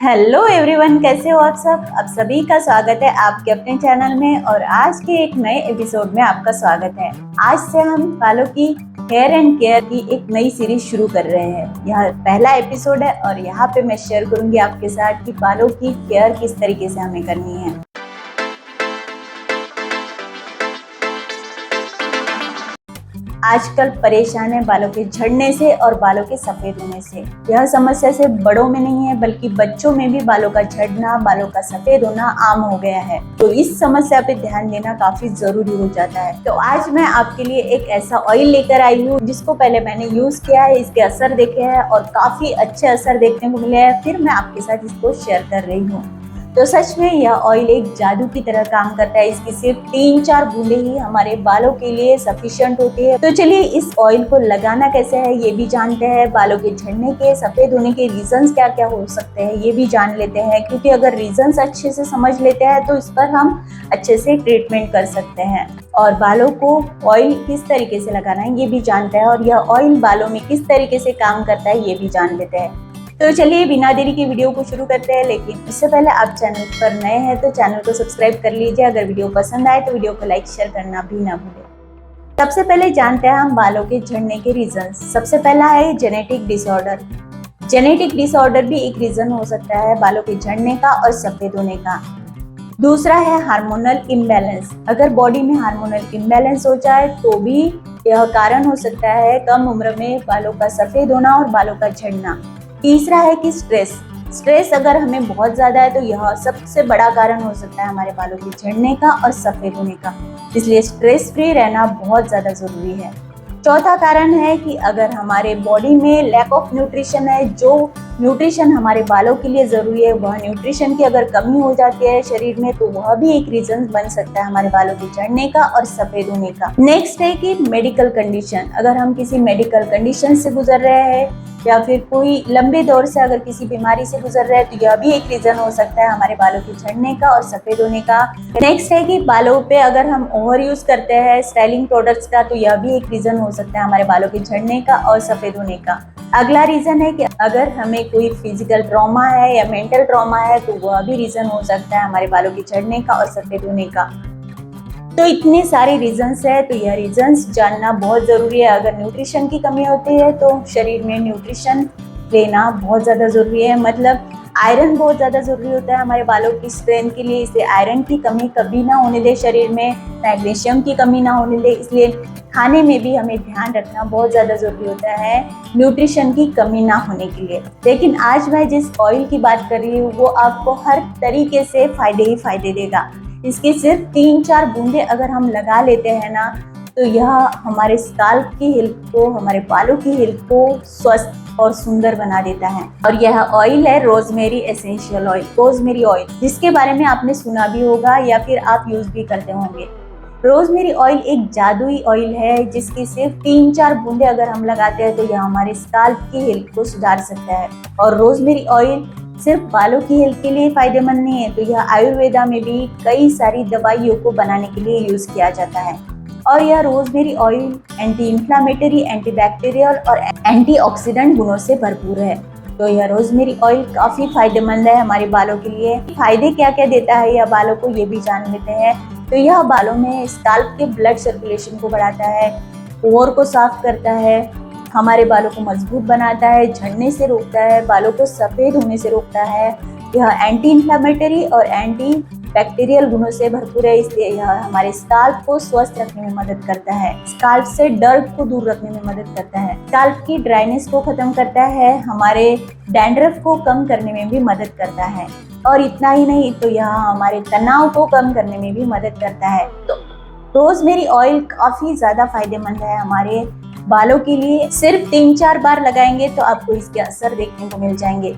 Hello everyone, कैसे हो आप सब। आप सभी का स्वागत है आपके अपने चैनल में और आज के एक नए एपिसोड में आपका स्वागत है। आज से हम बालों की हेयर एंड केयर की एक नई सीरीज शुरू कर रहे हैं। यह पहला एपिसोड है और यहाँ पे मैं शेयर करूंगी आपके साथ कि बालों की केयर किस तरीके से हमें करनी है। आजकल परेशान है बालों के झड़ने से और बालों के सफेद होने से। यह समस्या सिर्फ बड़ों में नहीं है बल्कि बच्चों में भी बालों का झड़ना, बालों का सफेद होना आम हो गया है। तो इस समस्या पे ध्यान देना काफी जरूरी हो जाता है। तो आज मैं आपके लिए एक ऐसा ऑयल लेकर आई हूँ जिसको पहले मैंने यूज किया है, इसके असर देखे हैं और काफी अच्छे असर देखने को मिले हैं। फिर मैं आपके साथ इसको शेयर कर रही हूँ। तो सच में यह ऑयल एक जादू की तरह काम करता है। इसकी सिर्फ 3-4 बूंदे ही हमारे बालों के लिए सफिशिएंट होती है। तो चलिए इस ऑयल को लगाना कैसे है ये भी जानते हैं। बालों के झड़ने के, सफेद होने के रीजंस क्या क्या हो सकते हैं ये भी जान लेते हैं, क्योंकि अगर रीजंस अच्छे से समझ लेते हैं तो इस पर हम अच्छे से ट्रीटमेंट कर सकते हैं। और बालों को ऑयल किस तरीके से लगाना है ये भी जानते हैं और यह ऑयल बालों में किस तरीके से काम करता है ये भी जान लेते हैं। तो चलिए बिना देरी की वीडियो को शुरू करते हैं, लेकिन इससे पहले आप चैनल पर नए हैं तो चैनल को सब्सक्राइब कर लीजिए। अगर वीडियो पसंद आए तो वीडियो को लाइक शेयर करना भी ना भूलें। सबसे पहले जानते हैं हम बालों के झड़ने के रीजंस। सबसे पहला है जेनेटिक डिसऑर्डर। जेनेटिक डिसऑर्डर भी एक रीजन हो सकता है बालों के झड़ने का और सफेद होने का। दूसरा है हार्मोनल इम्बैलेंस। अगर बॉडी में हार्मोनल इम्बैलेंस हो जाए तो भी यह कारण हो सकता है कम उम्र में बालों का सफेद होना और बालों का झड़ना। तीसरा है कि स्ट्रेस अगर हमें बहुत ज्यादा है तो यह सबसे बड़ा कारण हो सकता है हमारे बालों के झड़ने का और सफेद होने का। इसलिए स्ट्रेस फ्री रहना बहुत ज्यादा जरूरी है। चौथा कारण है कि अगर हमारे बॉडी में लैक ऑफ न्यूट्रिशन है, जो न्यूट्रिशन हमारे बालों के लिए जरूरी है वह न्यूट्रिशन की अगर कमी हो जाती है शरीर में तो वह भी एक रीजन बन सकता है हमारे बालों के झड़ने का और सफेद होने का। नेक्स्ट है कि मेडिकल कंडीशन। अगर हम किसी मेडिकल कंडीशन से गुजर रहे हैं या फिर कोई लंबे दौर से अगर किसी बीमारी से गुजर रहे हैं तो यह भी एक रीजन हो सकता है हमारे बालों के झड़ने का और सफेद होने का। नेक्स्ट है कि बालों पे अगर हम ओवर यूज करते हैं स्टाइलिंग प्रोडक्ट्स का तो यह भी एक रीजन हो सकता है हमारे बालों के झड़ने का और सफेद होने का। अगला रीजन है कि अगर हमें कोई फिजिकल ट्रॉमा है या मेंटल ट्रॉमा है तो वह भी रीजन हो सकता है हमारे बालों के झड़ने का और सफेद होने का। तो इतने सारे रीजंस है, तो यह रीजंस जानना बहुत जरूरी है। अगर न्यूट्रिशन की कमी होती है तो शरीर में न्यूट्रिशन लेना बहुत ज्यादा जरूरी है। मतलब आयरन बहुत ज्यादा जरूरी होता है हमारे बालों की स्ट्रेंथ के लिए, इसलिए आयरन की कमी कभी ना होने दे शरीर में। मैग्नीशियम की कमी ना होने दे, इसलिए खाने में भी हमें ध्यान रखना बहुत ज्यादा जरूरी होता है न्यूट्रिशन की कमी ना होने के लिए। लेकिन आज मैं जिस ऑयल की बात कर रही हूँ वो आपको हर तरीके से फायदे ही फायदे देगा। इसकी सिर्फ 3-4 बूंदे अगर हम लगा लेते हैं ना तो यह हमारे स्काल्प की हेल्थ को, हमारे बालों की हेल्थ को स्वस्थ और सुंदर बना देता है। और यह ऑयल है rosemary essential oil, rosemary oil, जिसके बारे में आपने सुना भी होगा या फिर आप यूज भी करते होंगे। रोजमेरी ऑयल एक जादुई ऑयल है जिसकी सिर्फ 3-4 बूंदे अगर हम लगाते हैं तो यह हमारे स्काल्प की हेल्थ को सुधार सकता है। और रोजमेरी ऑयल सिर्फ बालों की हेल्थ के लिए फायदेमंद नहीं है, तो यह आयुर्वेदा में भी कई सारी दवाइयों को बनाने के लिए यूज किया जाता है। और यह rosemary oil anti inflammatory, antibacterial और एंटीऑक्सीडेंट गुणों से भरपूर है। तो यह रोजमेरी ऑयल काफी फायदेमंद है हमारे बालों के लिए। फायदे क्या क्या देता है यह बालों को ये भी जान लेते हैं। तो यह बालों में स्काल्प के ब्लड सर्कुलेशन को बढ़ाता है, पोर को साफ करता है, हमारे बालों को मजबूत बनाता है, झड़ने से रोकता है, बालों को सफेद होने से रोकता है। यह एंटी इंफ्लामेटरी और एंटी बैक्टीरियल गुणों से भरपूर है, इसलिए यह हमारे स्काल्प को स्वस्थ रखने में मदद करता है, स्काल्प से डर्ट को दूर रखने में मदद करता है, स्काल्प की ड्राइनेस को खत्म करता है, हमारे डैंड्रफ को कम करने में भी मदद करता है। और इतना ही नहीं, तो यह हमारे तनाव को कम करने में भी मदद करता है। तो रोजमेरी ऑयल काफी ज्यादा फायदेमंद है हमारे बालों के लिए। सिर्फ 3-4 बार लगाएंगे तो आपको इसके असर देखने को मिल जाएंगे।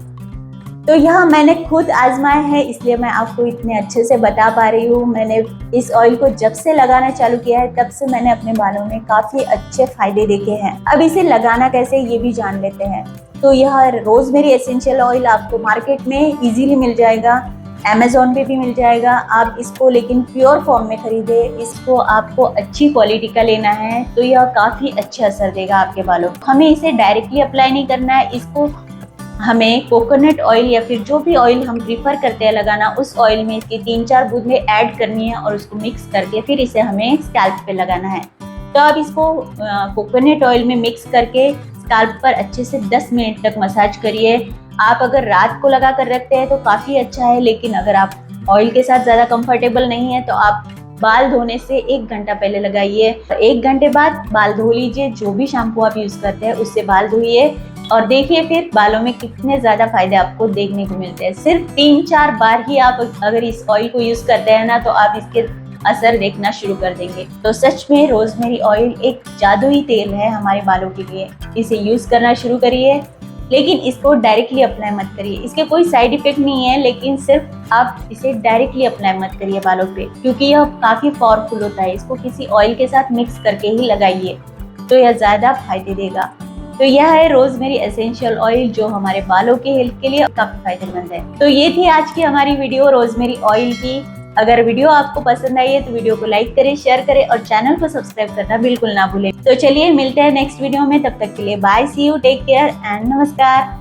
तो यह मैंने खुद आजमाया है, इसलिए मैं आपको इतने अच्छे से बता पा रही हूँ। मैंने इस ऑयल को जब से लगाना चालू किया है तब से मैंने अपने बालों में काफी अच्छे फायदे देखे हैं। अब इसे लगाना कैसे ये भी जान लेते हैं। तो यह रोजमेरी एसेंशियल ऑयल आपको मार्केट में इजीली मिल जाएगा, Amazon पे भी मिल जाएगा। आप इसको लेकिन प्योर फॉर्म में खरीदे, इसको आपको अच्छी क्वालिटी का लेना है तो यह काफी अच्छा असर देगा आपके बालों को। हमें इसे डायरेक्टली अप्लाई नहीं करना है, इसको हमें कोकोनट ऑयल या फिर जो भी ऑयल हम प्रीफर करते हैं लगाना, उस ऑयल में इसकी 3-4 बूंदें ऐड करनी है और उसको मिक्स करके फिर इसे हमें स्कैल्प पे लगाना है। तो आप इसको कोकोनट ऑयल में मिक्स करके स्कैल्प पर अच्छे से 10 मिनट तक मसाज करिए। आप अगर रात को लगा कर रखते हैं तो काफ़ी अच्छा है, लेकिन अगर आप ऑयल के साथ ज़्यादा कंफर्टेबल नहीं है तो आप बाल धोने से 1 घंटा पहले लगाइए। 1 घंटे बाद बाल धो लीजिए, जो भी शैम्पू आप यूज़ करते हैं उससे बाल धोइए और देखिए फिर बालों में कितने ज़्यादा फायदे आपको देखने को मिलते हैं। सिर्फ 3-4 बार ही आप अगर इस ऑयल को यूज़ करते हैं ना, तो आप इसके असर देखना शुरू कर देंगे। तो सच में रोजमेरी ऑयल एक जादुई तेल है हमारे बालों के लिए। इसे यूज़ करना शुरू करिए, लेकिन इसको डायरेक्टली अप्लाई मत करिए। इसके कोई साइड इफेक्ट नहीं है, लेकिन सिर्फ आप इसे डायरेक्टली अप्लाई मत करिए बालों पे, क्योंकि यह काफ़ी पावरफुल होता है। इसको किसी ऑयल के साथ मिक्स करके ही लगाइए तो यह ज़्यादा फायदे देगा। तो यह है रोजमेरी एसेंशियल ऑयल, जो हमारे बालों के हेल्थ के लिए काफ़ी फायदेमंद है। तो ये थी आज की हमारी वीडियो रोजमेरी ऑयल की। अगर वीडियो आपको पसंद आई है तो वीडियो को लाइक करें, शेयर करें और चैनल को सब्सक्राइब करना बिल्कुल ना भूलें। तो चलिए मिलते हैं नेक्स्ट वीडियो में, तब तक के लिए bye, see you, take care and नमस्कार।